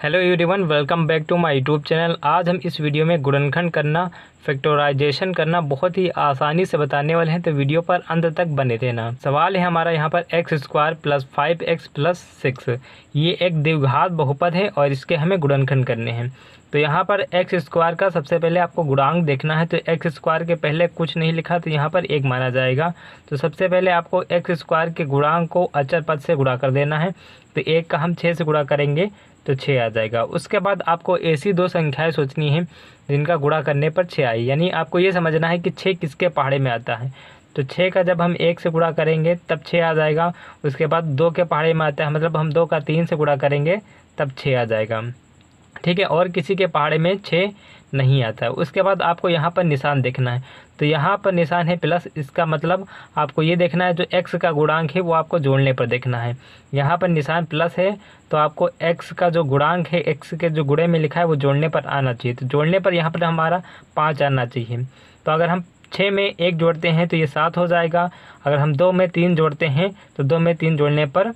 Hello everyone, welcome back to my YouTube channel. आज हम इस वीडियो में गुणनखंड करना, फैक्टराइजेशन करना बहुत ही आसानी से बताने वाले हैं, तो वीडियो पर अंत तक बने रहना। सवाल है हमारा यहाँ पर x² + 5x + 6 ये एक द्विघात बहुपद है और इसके हमें गुणनखंड करने हैं। तो यहाँ पर x² का सबसे पहले आपको गुणांक देखना है। तो x² के पहले कुछ नहीं लिखा तो यहाँ पर 1 माना जाएगा। तो सबसे पहले आपको x² के गुणांक को अचर पद से गुणा कर देना है। तो 1 का हम 6 से गुणा करेंगे तो 6 आ जाएगा। उसके बाद आपको ऐसी दो संख्याएं सोचनी है जिनका गुणा करने पर 6 आई, यानी आपको ये समझना है कि 6 किसके पहाड़े में आता है। तो 6 का जब हम 1 से गुणा करेंगे तब 6 आ जाएगा। उसके बाद 2 के पहाड़े में आता है, मतलब हम 2 का 3 से गुणा करेंगे तब 6 आ जाएगा। ठीक है, और किसी के पहाड़े में 6 नहीं आता है। उसके बाद आपको यहाँ पर निशान देखना है। तो यहाँ पर निशान है प्लस, इसका मतलब आपको ये देखना है जो x का गुणांक है वो आपको जोड़ने पर देखना है। यहाँ पर निशान प्लस है तो आपको x का जो गुणांक है, x के जो गुणे में लिखा है वो जोड़ने पर आना चाहिए। तो जोड़ने पर यहाँ पर हमारा 5 आना चाहिए। तो अगर हम 6 में 1 जोड़ते हैं तो ये 7 हो जाएगा। अगर हम 2 में 3 जोड़ते हैं तो 2 में 3 जोड़ने पर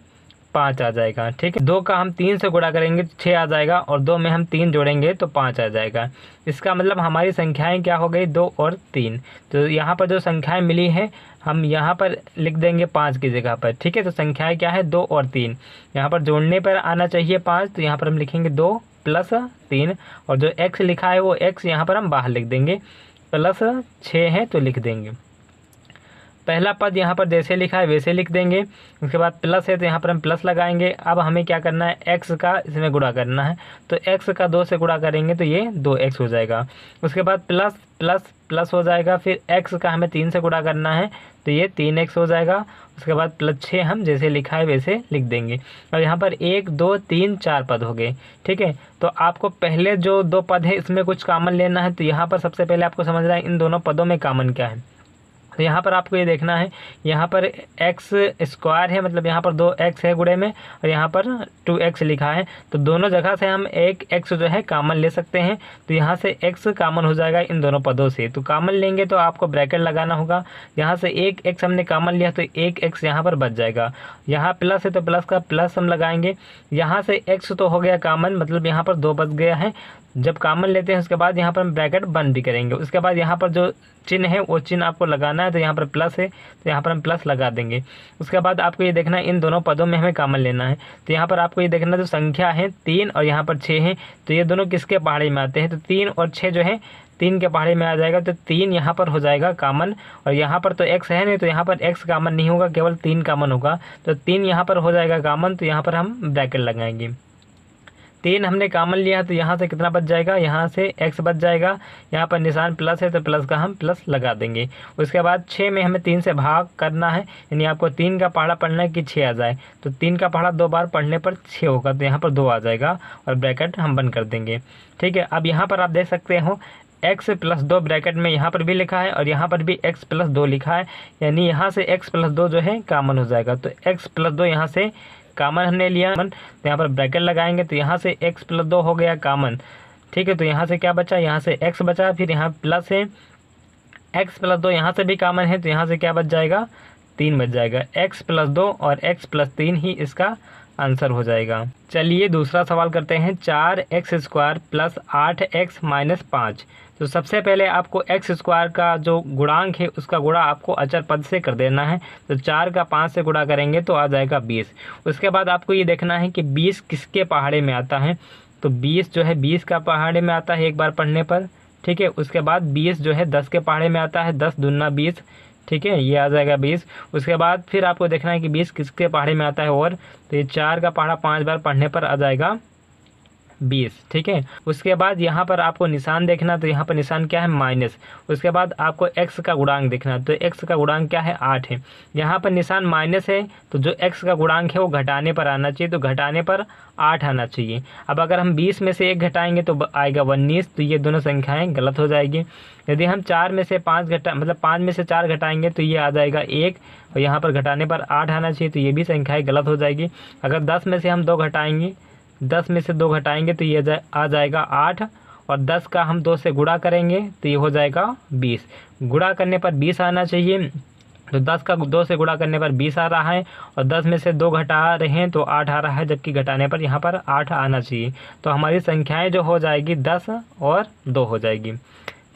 5 आ जाएगा। ठीक है, 2 का हम 3 से गुणा करेंगे तो 6 आ जाएगा, और 2 में हम 3 जोड़ेंगे तो 5 आ जाएगा। इसका मतलब हमारी संख्याएं क्या हो गई, 2 और 3। तो यहाँ पर जो संख्याएं मिली हैं हम यहाँ पर लिख देंगे 5 की जगह पर। ठीक है, तो संख्याएं क्या है, 2 और 3। यहाँ पर जोड़ने पर आना चाहिए 5, तो यहाँ पर हम लिखेंगे 2 + 3, और जो x लिखा है वो x यहाँ पर हम बाहर लिख देंगे, +6 है तो लिख देंगे। पहला पद यहाँ पर जैसे लिखा है वैसे लिख देंगे। उसके बाद प्लस है तो यहाँ पर हम प्लस लगाएंगे। अब हमें क्या करना है, x का इसमें गुणा करना है। तो x का 2 से गुणा करेंगे तो ये 2x हो जाएगा। उसके बाद प्लस प्लस प्लस हो जाएगा। फिर x का हमें 3 से गुणा करना है तो ये 3x हो जाएगा। उसके बाद +6 हम जैसे लिखा है वैसे लिख देंगे। और यहाँ पर 1 2 3 4 पद हो गए। ठीक है, तो आपको पहले जो 2 पद है इसमें कुछ कॉमन लेना है। तो यहाँ पर सबसे पहले आपको समझना है इन दोनों पदों में कॉमन क्या है। तो यहाँ पर आपको ये देखना है, यहाँ पर x² है, मतलब यहाँ पर 2x है गुणे में, और यहाँ पर 2x लिखा है। तो दोनों जगह से हम एक x जो है कॉमन ले सकते हैं। तो यहाँ से x कॉमन हो जाएगा इन दोनों पदों से। तो कॉमन लेंगे तो आपको ब्रैकेट लगाना होगा। यहाँ से एक x हमने कॉमन लिया तो एक x यहाँ पर बच जाएगा। यहाँ प्लस है तो प्लस का प्लस हम लगाएंगे। यहाँ से x तो हो गया कॉमन, मतलब यहाँ पर 2 बच गया है। जब कॉमन लेते हैं उसके बाद यहाँ पर हम ब्रैकेट बंद भी करेंगे। उसके बाद यहाँ पर जो चिन्ह है वो चिन्ह आपको लगाना है। तो यहाँ पर प्लस है तो यहाँ पर हम प्लस लगा देंगे। उसके बाद आपको ये देखना है इन दोनों पदों में हमें कॉमन लेना है। तो यहाँ पर आपको ये देखना जो संख्या है 3 और यहाँ पर 6 है, तो ये दोनों किसके पहाड़े में आते हैं। तो 3 और 6 जो है 3 के पहाड़े में आ जाएगा। तो 3 यहाँ पर हो जाएगा कॉमन, और यहाँ पर तो x है नहीं तो यहाँ पर x कॉमन नहीं होगा, केवल 3 कॉमन होगा। तो 3 यहाँ पर हो जाएगा कॉमन, तो यहाँ पर हम ब्रैकेट लगाएंगे। 3 हमने कॉमन लिया तो यहाँ से कितना बच जाएगा, यहाँ से x बच जाएगा। यहाँ पर निशान प्लस है तो प्लस का हम प्लस लगा देंगे। उसके बाद 6 में हमें 3 से भाग करना है, यानी आपको 3 का पहाड़ा पढ़ना है कि 6 आ जाए। तो 3 का पहाड़ा 2 बार पढ़ने पर 6 होगा, तो यहाँ पर 2 आ जाएगा और ब्रैकेट हम बंद कर देंगे। ठीक है, अब यहाँ पर आप देख सकते हो x + 2 ब्रैकेट में यहाँ पर भी लिखा है और यहाँ पर भी x + 2 लिखा है, यानी यहाँ से x + 2 जो है कॉमन हो जाएगा। तो x + 2 यहाँ से कॉमन हमने लिया, तो यहाँ पर ब्रैकेट लगाएंगे। तो यहाँ से x + 2 हो गया कॉमन। ठीक है, तो यहाँ से क्या बचा, यहाँ से x बचा, फिर यहाँ प्लस है, x + 2 यहाँ से भी कॉमन है तो यहाँ से क्या बच जाएगा, 3 बच जाएगा। x + 2 और x + 3 ही इसका आंसर हो जाएगा। चलिए दूसरा सवाल करते हैं। 4x² + 8x - 5। तो सबसे पहले आपको x² का जो गुणांक है उसका गुणा आपको अचर पद से कर देना है। तो 4 का 5 से गुणा करेंगे तो आ जाएगा 20। उसके बाद आपको ये देखना है कि 20 किसके पहाड़े में आता है। तो 20 जो है 20 का पहाड़े में आता है एक बार पढ़ने पर। ठीक है, उसके बाद 20 जो है 10 के पहाड़े में आता है, 10 दूना 20। ठीक है, ये आ जाएगा 20। उसके बाद फिर आपको देखना है कि 20 किसके पहाड़े में आता है, और तो ये 4 का पहाड़ा 5 बार पढ़ने पर आ जाएगा 20। ठीक है, उसके बाद यहाँ पर आपको निशान देखना। तो यहाँ पर निशान क्या है, माइनस। उसके बाद आपको x का गुणांक देखना। तो x का गुणांक क्या है, 8 है। यहाँ पर निशान माइनस है तो जो x का गुणांक है वो घटाने पर आना चाहिए। तो घटाने पर 8 आना चाहिए। अब अगर हम 20 में से 1 घटाएंगे तो आएगा 19। तो ये दोनों संख्याएं गलत हो जाएगी। यदि हम 4 में से 5 मतलब 5 में से 4 घटाएंगे तो ये आ जाएगा 1, और यहाँ पर घटाने पर 8 आना चाहिए। तो ये भी संख्याएं गलत हो जाएगी। अगर 10 में से हम 2 घटाएंगे, 10 में से 2 घटाएंगे तो ये आ जाएगा 8, और 10 का हम 2 से गुणा करेंगे तो ये हो जाएगा 20। गुणा करने पर 20 आना चाहिए। तो 10 का 2 से गुणा करने पर 20 आ रहा है और 10 में से 2 घटा रहे हैं तो 8 आ रहा है, जबकि घटाने पर यहाँ पर 8 आना चाहिए। तो हमारी संख्याएं जो हो जाएगी 10 और 2 हो जाएगी।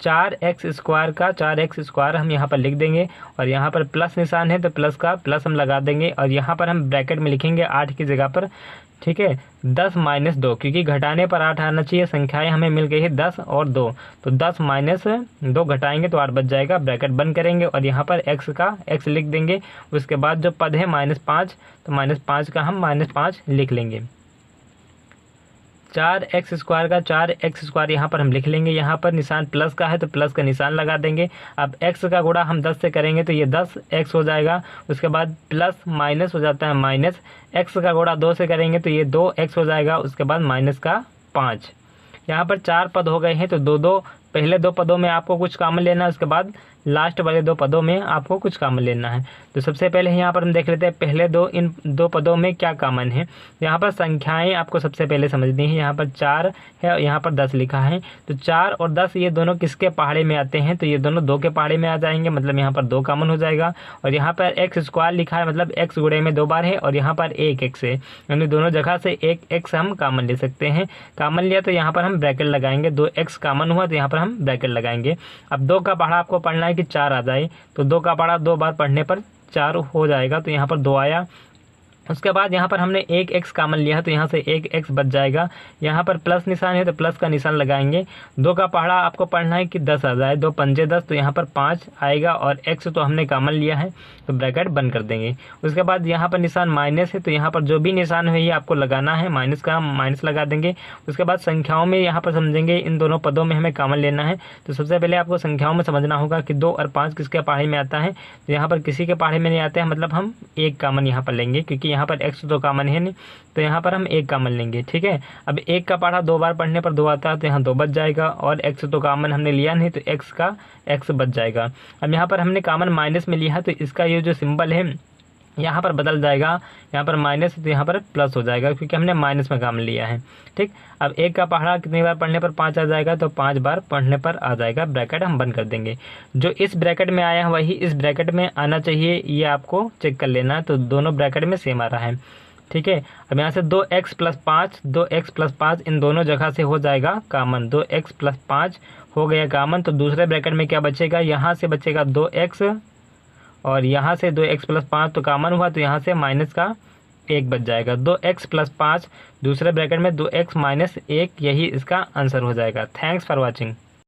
4x² का 4x² हम यहाँ पर लिख देंगे और यहाँ पर प्लस निशान है तो प्लस का प्लस हम लगा देंगे और यहाँ पर हम ब्रैकेट में लिखेंगे 8 की जगह पर, ठीक है, 10 - 2, क्योंकि घटाने पर 8 आना चाहिए। संख्याएं हमें मिल गई है 10 और 2, तो 10 - 2 घटाएंगे तो 8 बच जाएगा। ब्रैकेट बंद करेंगे और यहाँ पर x का x लिख देंगे। उसके बाद जो पद है -5, तो -5 का हम -5 लिख लेंगे। 4x² का 4x² यहाँ पर हम लिख लेंगे। यहाँ पर निशान प्लस का है तो प्लस का निशान लगा देंगे। अब x का गुणा हम 10 से करेंगे तो ये 10x हो जाएगा। उसके बाद प्लस माइनस हो जाता है माइनस, x का गुणा 2 से करेंगे तो ये 2x हो जाएगा। उसके बाद माइनस का 5। यहाँ पर 4 पद हो गए हैं तो दो पहले 2 पदों में आपको कुछ कॉमन लेना है, उसके बाद लास्ट वाले 2 पदों में आपको कुछ कॉमन लेना है। तो सबसे पहले यहाँ पर हम देख लेते हैं पहले इन 2 पदों में क्या कॉमन है। यहाँ पर संख्याएं आपको सबसे पहले समझनी है। यहाँ पर 4 है और यहाँ पर 10 लिखा है, तो 4 और 10 ये दोनों किसके पहाड़े में आते हैं, तो ये दोनों 2 के पहाड़े में आ जाएंगे, मतलब यहाँ पर 2 कॉमन हो जाएगा। और यहाँ पर x² लिखा है, मतलब x गुणे में 2 बार है और यहाँ पर 1x है, यानी दोनों जगह से 1x हम कॉमन ले सकते हैं। कॉमन लिया तो यहाँ पर हम ब्रैकेट लगाएंगे, 2x कॉमन हुआ तो यहाँ पर हम ब्रैकेट लगाएंगे। अब 2 का पहाड़ा आपको पढ़ना है कि 4 आ जाए, तो 2 का पहाड़ा 2 बार पढ़ने पर 4 हो जाएगा, तो यहाँ पर 2 आया। उसके बाद यहाँ पर हमने 1x कॉमन लिया है तो यहाँ से 1x बच जाएगा। यहाँ पर प्लस निशान है तो प्लस का निशान लगाएंगे। 2 का पहाड़ा आपको पढ़ना है कि 10 आ जाए, 2 पंजे 10, तो यहाँ पर 5 आएगा और x तो हमने कॉमन लिया है तो ब्रैकेट बंद कर देंगे। उसके बाद यहाँ पर निशान माइनस है तो यहाँ पर जो भी निशान है ये आपको लगाना है, माइनस का हम माइनस लगा देंगे। उसके बाद संख्याओं में यहाँ पर समझेंगे इन दोनों पदों में हमें कॉमन लेना है। तो सबसे पहले आपको संख्याओं में समझना होगा कि 2 और 5 किसके पहाड़े में आता है, तो यहाँ पर किसी के पहाड़े में नहीं आते हैं, मतलब हम 1 कॉमन यहाँ पर लेंगे, क्योंकि यहाँ पर x तो कॉमन है नहीं, तो यहाँ पर हम 1 कॉमन लेंगे, ठीक है। अब 1 का पहाड़ा 2 बार पढ़ने पर 2 आता है तो यहाँ 2 बच जाएगा और x तो कॉमन हमने लिया नहीं तो x का x बच जाएगा। अब यहाँ पर हमने कॉमन माइनस में लिया है तो इसका ये जो सिंबल है यहाँ पर बदल जाएगा, यहाँ पर माइनस तो यहाँ पर प्लस हो जाएगा, क्योंकि हमने माइनस में कॉमन लिया है, ठीक। अब 1 का पहाड़ा कितनी बार पढ़ने पर 5 आ जाएगा, तो 5 बार पढ़ने पर आ जाएगा। ब्रैकेट हम बंद कर देंगे। जो इस ब्रैकेट में आया है वही इस ब्रैकेट में आना चाहिए, ये आपको चेक कर लेना है। तो दोनों ब्रैकेट में सेम आ रहा है, ठीक है। अब यहाँ से 2x + 5 इन दोनों जगह से हो जाएगा कॉमन, 2x + 5 हो गया कॉमन। तो दूसरे ब्रैकेट में क्या बचेगा, यहाँ से बचेगा 2x और यहाँ से 2x + 5 तो कॉमन हुआ, तो यहाँ से माइनस का 1 बच जाएगा। 2x + 5 दूसरे ब्रैकेट में 2x - 1, यही इसका आंसर हो जाएगा। Thanks for watching.